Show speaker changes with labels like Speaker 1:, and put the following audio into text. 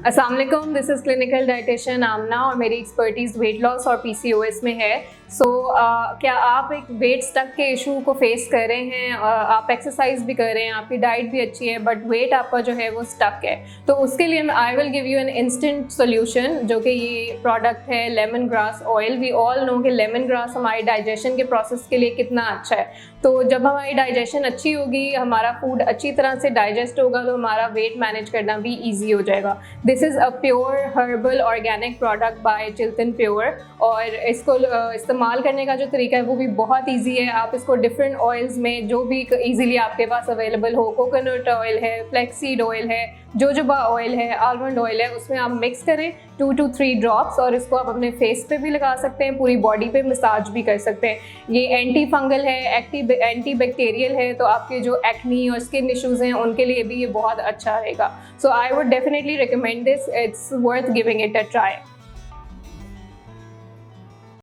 Speaker 1: अस्सलाम वालेकुम, this is clinical dietitian आमना और मेरी एक्सपर्टीज़ वेट लॉस और पीसीओएस में है। क्या आप एक वेट स्टक के इशू को फेस कर रहे हैं? आप एक्सरसाइज भी कर रहे हैं, आपकी डाइट भी अच्छी है, बट वेट आपका जो है वो स्टक है, तो उसके लिए I will give you an instant solution, जो कि ये प्रोडक्ट है lemon grass oil. We all know कि लेमन ग्रास हमारे डाइजेशन के प्रोसेस के लिए कितना अच्छा है। तो जब हमारी डाइजेशन अच्छी होगी, हमारा फूड अच्छी तरह से डाइजेस्ट होगा, तो हमारा वेट मैनेज करना भी ईजी हो जाएगा। This is a pure herbal organic product by Chilton pure, और इसको इस्तेमाल करने का जो तरीका है वो भी बहुत इजी है। आप इसको डिफरेंट ऑयल्स में, जो भी इजीली आपके पास अवेलेबल हो, कोकोनट ऑयल है, फ्लैक्सीड ऑयल है, जोजोबा ऑयल है, आलमंड ऑयल है, उसमें आप मिक्स करें 2 to 3 ड्रॉप्स, और इसको आप अपने फेस पे भी लगा सकते हैं, पूरी बॉडी पे मसाज भी कर सकते हैं। ये एंटी फंगल है, एंटी बैक्टीरियल है, तो आपके जो एक्नी और स्किन इश्यूज़ हैं उनके लिए भी ये बहुत अच्छा रहेगा। So I would definitely recommend this, it's worth giving it a try.